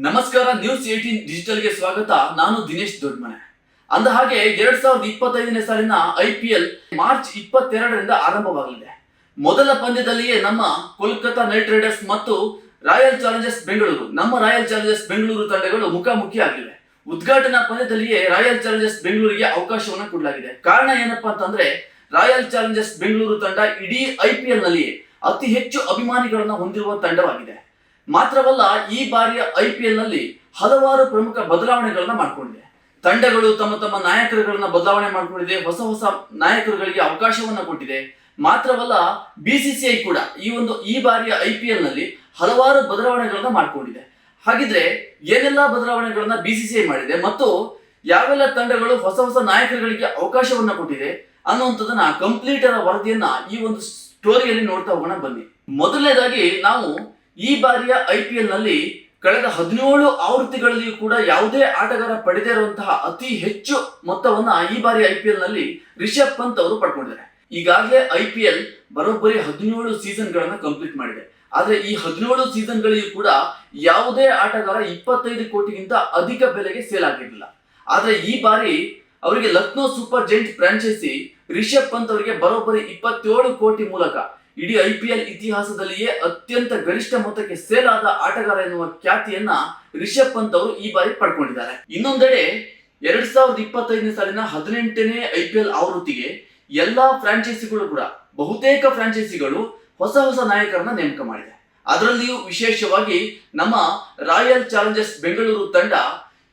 ನಮಸ್ಕಾರ, ನ್ಯೂಸ್ 18 ಡಿಜಿಟಲ್ಗೆ ಸ್ವಾಗತ. ನಾನು ದಿನೇಶ್ ದೊಡ್ಮನೆ. ಅಂದ ಹಾಗೆ 2025ನೇ ಸಾಲಿನ IPL ಮಾರ್ಚ್ 22ರಿಂದ ಆರಂಭವಾಗಲಿದೆ. ಮೊದಲ ಪಂದ್ಯದಲ್ಲಿಯೇ ನಮ್ಮ ಕೋಲ್ಕತಾ ನೈಟ್ ರೈಡರ್ಸ್ ಮತ್ತು ರಾಯಲ್ ಚಾಲೆಂಜರ್ಸ್ ಬೆಂಗಳೂರು ತಂಡಗಳು ಮುಖಾಮುಖಿ ಆಗಲಿವೆ. ಉದ್ಘಾಟನಾ ಪಂದ್ಯದಲ್ಲಿಯೇ ರಾಯಲ್ ಚಾಲೆಂಜರ್ಸ್ ಬೆಂಗಳೂರಿಗೆ ಅವಕಾಶವನ್ನು ಕೊಡಲಾಗಿದೆ. ಕಾರಣ ಏನಪ್ಪಾ ಅಂತಂದ್ರೆ, ರಾಯಲ್ ಚಾಲೆಂಜರ್ಸ್ ಬೆಂಗಳೂರು ತಂಡ ಇಡೀ IPL ನಲ್ಲಿ ಅತಿ ಹೆಚ್ಚು ಅಭಿಮಾನಿಗಳನ್ನು ಹೊಂದಿರುವ ತಂಡವಾಗಿದೆ. ಮಾತ್ರವಲ್ಲ, ಈ ಬಾರಿಯ IPL ನಲ್ಲಿ ಹಲವಾರು ಪ್ರಮುಖ ಬದಲಾವಣೆಗಳನ್ನ ಮಾಡಿಕೊಂಡಿದೆ. ತಂಡಗಳು ತಮ್ಮ ನಾಯಕರುಗಳನ್ನ ಬದಲಾವಣೆ ಮಾಡಿಕೊಂಡಿದೆ, ಹೊಸ ನಾಯಕರುಗಳಿಗೆ ಅವಕಾಶವನ್ನ ಕೊಟ್ಟಿದೆ. ಮಾತ್ರವಲ್ಲ, BCCI ಕೂಡ ಈ ಬಾರಿಯ IPL ನಲ್ಲಿ ಹಲವಾರು ಬದಲಾವಣೆಗಳನ್ನ ಮಾಡಿಕೊಂಡಿದೆ. ಹಾಗಿದ್ರೆ ಏನೆಲ್ಲ ಬದಲಾವಣೆಗಳನ್ನ BCCI ಮಾಡಿದೆ ಮತ್ತು ಯಾವೆಲ್ಲ ತಂಡಗಳು ಹೊಸ ನಾಯಕರುಗಳಿಗೆ ಅವಕಾಶವನ್ನ ಕೊಟ್ಟಿದೆ ಅನ್ನುವಂಥದ್ದನ್ನ ಕಂಪ್ಲೀಟ್ ಆದ ವರದಿಯನ್ನ ಈ ಒಂದು ಸ್ಟೋರಿಯಲ್ಲಿ ನೋಡ್ತಾ ಹೋಗೋಣ ಬನ್ನಿ. ಮೊದಲನೇದಾಗಿ ನಾವು ಈ ಬಾರಿಯ IPL ನಲ್ಲಿ ಕಳೆದ 17 ಆವೃತ್ತಿಗಳಲ್ಲಿಯೂ ಕೂಡ ಯಾವುದೇ ಆಟಗಾರ ಪಡೆದೇ ಇರುವಂತಹ ಅತಿ ಹೆಚ್ಚು ಮೊತ್ತವನ್ನ ಈ ಬಾರಿ IPL ನಲ್ಲಿ ರಿಷಬ್ ಪಂತ್ ಅವರು ಪಡ್ಕೊಂಡಿದ್ದಾರೆ. ಈಗಾಗಲೇ IPL ಬರೋಬ್ಬರಿ 17 ಸೀಸನ್ ಗಳನ್ನ ಕಂಪ್ಲೀಟ್ ಮಾಡಿದೆ. ಆದ್ರೆ ಈ 17 ಸೀಸನ್ ಗಳಿಗೂ ಕೂಡ ಯಾವುದೇ ಆಟಗಾರ 25 ಕೋಟಿಗಿಂತ ಅಧಿಕ ಬೆಲೆಗೆ ಸೇಲ್ ಆಗಿರಲಿಲ್ಲ. ಆದ್ರೆ ಈ ಬಾರಿ ಅವರಿಗೆ Lucknow super giants franchise Rishabh Pant ಅವರಿಗೆ ಬರೋಬ್ಬರಿ 27 ಕೋಟಿ ಮೂಲಕ ಇಡೀ IPL ಇತಿಹಾಸದಲ್ಲಿಯೇ ಅತ್ಯಂತ ಗರಿಷ್ಠ ಮೊತ್ತಕ್ಕೆ ಸೇಲ್ ಆದ ಆಟಗಾರ ಎನ್ನುವ ಖ್ಯಾತಿಯನ್ನ ರಿಷಬ್ ಪಂತ್ ಅವರು ಈ ಬಾರಿ ಪಡ್ಕೊಂಡಿದ್ದಾರೆ. ಇನ್ನೊಂದೆಡೆ 2025ನೇ ಸಾಲಿನ 18ನೇ IPL ಆವೃತ್ತಿಗೆ ಎಲ್ಲಾ ಫ್ರಾಂಚೈಸಿಗಳು ಕೂಡ ಬಹುತೇಕ ಫ್ರಾಂಚೈಸಿಗಳು ಹೊಸ ನಾಯಕರನ್ನ ನೇಮಕ ಮಾಡಿದೆ. ಅದರಲ್ಲಿಯೂ ವಿಶೇಷವಾಗಿ ನಮ್ಮ ರಾಯಲ್ ಚಾಲೆಂಜರ್ಸ್ ಬೆಂಗಳೂರು ತಂಡ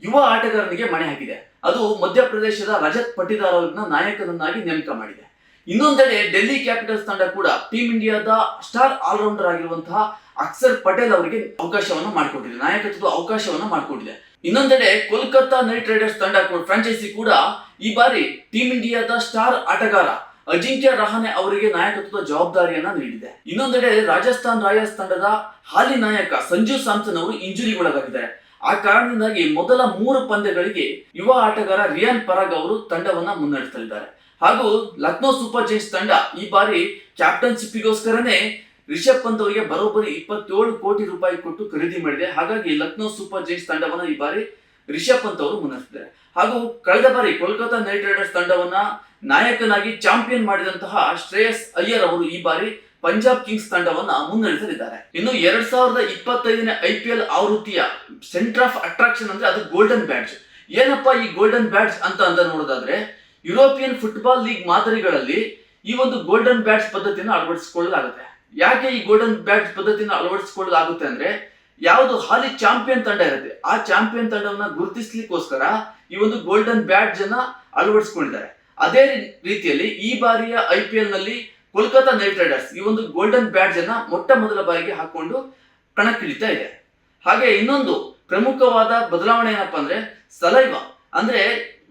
ಯುವ ಆಟಗಾರನಿಗೆ ಮಣೆ ಹಾಕಿದೆ. ಅದು ಮಧ್ಯಪ್ರದೇಶದ ರಜತ್ ಪಟಿದಾರ್ ಅವರನ್ನ ನಾಯಕನನ್ನಾಗಿ ನೇಮಕ ಮಾಡಿದೆ. ಇನ್ನೊಂದೆಡೆ ಡೆಲ್ಲಿ ಕ್ಯಾಪಿಟಲ್ಸ್ ತಂಡ ಕೂಡ ಟೀಮ್ ಇಂಡಿಯಾದ ಸ್ಟಾರ್ ಆಲ್ರೌಂಡರ್ ಆಗಿರುವಂತಹ ಅಕ್ಷರ್ ಪಟೇಲ್ ಅವರಿಗೆ ಅವಕಾಶವನ್ನು ಮಾಡಿಕೊಟ್ಟಿದೆ, ನಾಯಕತ್ವದ ಅವಕಾಶವನ್ನು ಮಾಡಿಕೊಟ್ಟಿದೆ. ಇನ್ನೊಂದೆಡೆ ಕೋಲ್ಕತಾ ನೈಟ್ ರೈಡರ್ಸ್ ತಂಡ ಫ್ರಾಂಚೈಸಿ ಕೂಡ ಈ ಬಾರಿ ಟೀಮ್ ಇಂಡಿಯಾದ ಸ್ಟಾರ್ ಆಟಗಾರ ಅಜಿಂಕ್ಯ ರಹಾನೆ ಅವರಿಗೆ ನಾಯಕತ್ವದ ಜವಾಬ್ದಾರಿಯನ್ನ ನೀಡಿದೆ. ಇನ್ನೊಂದೆಡೆ ರಾಜಸ್ಥಾನ್ ರಾಯಲ್ಸ್ ತಂಡದ ಹಾಲಿ ನಾಯಕ ಸಂಜು ಸ್ಯಾಮ್ಸನ್ ಅವರು ಇಂಜುರಿಗೊಳಗಾಗಿದ್ದಾರೆ. ಆ ಕಾರಣದಿಂದಾಗಿ ಮೊದಲ 3 ಪಂದ್ಯಗಳಿಗೆ ಯುವ ಆಟಗಾರ ರಿಯಾನ್ ಪರಾಗ್ ಅವರು ತಂಡವನ್ನ ಮುನ್ನಡೆಸಲಿದ್ದಾರೆ. ಹಾಗೂ ಲಕ್ನೋ ಸೂಪರ್ ಜೈಂಟ್ಸ್ ತಂಡ ಈ ಬಾರಿ ಕ್ಯಾಪ್ಟನ್ಶಿಪ್ಗೋಸ್ಕರನೇ ರಿಷಬ್ ಪಂತ್ ಅವರಿಗೆ ಬರೋಬ್ಬರಿ 27 ಕೋಟಿ ರೂಪಾಯಿ ಕೊಟ್ಟು ಖರೀದಿ ಮಾಡಿದೆ. ಹಾಗಾಗಿ ಲಕ್ನೋ ಸೂಪರ್ ಜೈಂಟ್ಸ್ ತಂಡವನ್ನ ಈ ಬಾರಿ ರಿಷಬ್ ಪಂತ್ ಅವರು ಮುನ್ನಡೆಸಿದ್ದಾರೆ. ಹಾಗೂ ಕಳೆದ ಬಾರಿ ಕೋಲ್ಕತಾ ನೈಟ್ ರೈಡರ್ಸ್ ತಂಡವನ್ನ ನಾಯಕನಾಗಿ ಚಾಂಪಿಯನ್ ಮಾಡಿದಂತಹ ಶ್ರೇಯಸ್ ಅಯ್ಯರ್ ಅವರು ಈ ಬಾರಿ ಪಂಜಾಬ್ ಕಿಂಗ್ಸ್ ತಂಡವನ್ನ ಮುನ್ನಡೆಸಲಿದ್ದಾರೆ. ಇನ್ನು 2025ನೇ IPL ಆವೃತ್ತಿಯ ಸೆಂಟರ್ ಆಫ್ ಅಟ್ರಾಕ್ಷನ್ ಅಂದ್ರೆ ಅದು ಗೋಲ್ಡನ್ ಬ್ಯಾಡ್ಜ್. ಏನಪ್ಪಾ ಈ ಗೋಲ್ಡನ್ ಬ್ಯಾಡ್ಜ್ ಅಂತ ನೋಡೋದಾದ್ರೆ, ಯುರೋಪಿಯನ್ ಫುಟ್ಬಾಲ್ ಲೀಗ್ ಮಾದರಿಗಳಲ್ಲಿ ಈ ಒಂದು ಗೋಲ್ಡನ್ ಬ್ಯಾಡ್ಜ್ ಪದ್ಧತಿಯನ್ನು ಅಳವಡಿಸಿಕೊಳ್ಳಲಾಗುತ್ತೆ. ಯಾಕೆ ಈ ಗೋಲ್ಡನ್ ಬ್ಯಾಡ್ಜ್ ಪದ್ಧತಿಯನ್ನು ಅಳವಡಿಸಿಕೊಳ್ಳಲಾಗುತ್ತೆ ಅಂದ್ರೆ, ಯಾವುದು ಹಾಲಿ ಚಾಂಪಿಯನ್ ತಂಡ ಇರುತ್ತೆ ಆ ಚಾಂಪಿಯನ್ ತಂಡವನ್ನ ಗುರುತಿಸಲಿಕ್ಕೋಸ್ಕರ ಈ ಒಂದು ಗೋಲ್ಡನ್ ಬ್ಯಾಡ್ಜ್ ಅನ್ನ ಅಳವಡಿಸಿಕೊಂಡಿದ್ದಾರೆ. ಅದೇ ರೀತಿಯಲ್ಲಿ ಈ ಬಾರಿಯ IPL ನಲ್ಲಿ ಕೋಲ್ಕತಾ ನೈಟ್ ರೈಡರ್ಸ್ ಈ ಒಂದು ಗೋಲ್ಡನ್ ಬ್ಯಾಡ್ಜ್ ಅನ್ನ ಮೊಟ್ಟ ಮೊದಲ ಬಾರಿಗೆ ಹಾಕೊಂಡು ಕಣಕ್ಕಿಳಿತಾ ಇದೆ. ಹಾಗೆ ಇನ್ನೊಂದು ಪ್ರಮುಖವಾದ ಬದಲಾವಣೆ ಏನಪ್ಪಾ ಅಂದ್ರೆ, ಸಲೈವಾ ಅಂದ್ರೆ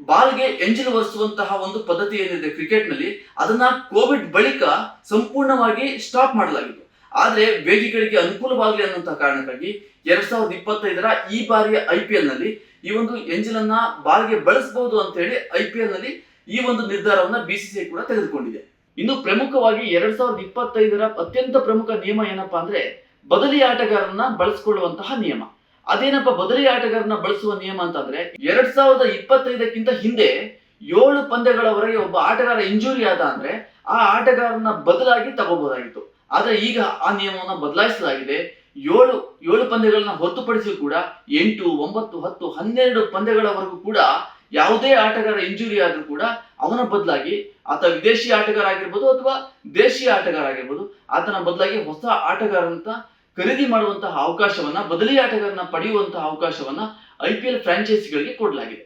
ಬಾಲ್ಗೆ ಎಂಜಿಲ್ ಒರೆಸುವಂತಹ ಒಂದು ಪದ್ಧತಿ ಏನಿದೆ ಕ್ರಿಕೆಟ್ ನಲ್ಲಿ, ಅದನ್ನ ಕೋವಿಡ್ ಬಳಿಕ ಸಂಪೂರ್ಣವಾಗಿ ಸ್ಟಾಪ್ ಮಾಡಲಾಗಿತ್ತು. ಆದ್ರೆ ವೇಗಿಗಳಿಗೆ ಅನುಕೂಲವಾಗಲಿ ಅನ್ನುವಂತಹ ಕಾರಣಕ್ಕಾಗಿ 2025ರ ಈ ಬಾರಿಯ IPL ನಲ್ಲಿ ಈ ಒಂದು ಎಂಜಿಲ್ ಅನ್ನ ಬಾಲ್ಗೆ ಬಳಸಬಹುದು ಅಂತ ಹೇಳಿ IPL ನಲ್ಲಿ ಈ ಒಂದು ನಿರ್ಧಾರವನ್ನ BCCI ಕೂಡ ತೆಗೆದುಕೊಂಡಿದೆ. ಇನ್ನು ಪ್ರಮುಖವಾಗಿ 2025ರ ಅತ್ಯಂತ ಪ್ರಮುಖ ನಿಯಮ ಏನಪ್ಪಾ ಅಂದ್ರೆ, ಬದಲಿ ಆಟಗಾರರನ್ನ ಬಳಸಿಕೊಳ್ಳುವಂತಹ ನಿಯಮ. ಅದೇನಪ್ಪ ಬದಲಿ ಆಟಗಾರನ ಬಳಸುವ ನಿಯಮ ಅಂತಂದ್ರೆ, 2025ಕ್ಕಿಂತ ಹಿಂದೆ 7 ಪಂದ್ಯಗಳವರೆಗೆ ಒಬ್ಬ ಆಟಗಾರ ಇಂಜುರಿ ಆದ ಅಂದ್ರೆ ಆ ಆಟಗಾರನ ಬದಲಾಗಿ ತಗೋಬಹುದಾಗಿತ್ತು. ಆದ್ರೆ ಈಗ ಆ ನಿಯಮವನ್ನ ಬದಲಾಯಿಸಲಾಗಿದೆ. 7 ಪಂದ್ಯಗಳನ್ನ ಹೊರತುಪಡಿಸಿ ಕೂಡ 8, 9, 10, 12 ಪಂದ್ಯಗಳವರೆಗೂ ಕೂಡ ಯಾವುದೇ ಆಟಗಾರ ಇಂಜುರಿ ಆದ್ರೂ ಕೂಡ ಅವನ ಬದಲಾಗಿ ಆತ ವಿದೇಶಿ ಆಟಗಾರ ಆಗಿರ್ಬೋದು ಅಥವಾ ದೇಶೀಯ ಆಟಗಾರ ಆಗಿರ್ಬೋದು, ಆತನ ಬದಲಾಗಿ ಹೊಸ ಆಟಗಾರರಂತ ಖರೀದಿ ಮಾಡುವಂತಹ ಅವಕಾಶವನ್ನ, ಬದಲಿ ಆಟಗಾರನ ಪಡೆಯುವಂತಹ ಅವಕಾಶವನ್ನ IPL ಫ್ರಾಂಚೈಸಿಗಳಿಗೆ ಕೊಡಲಾಗಿದೆ.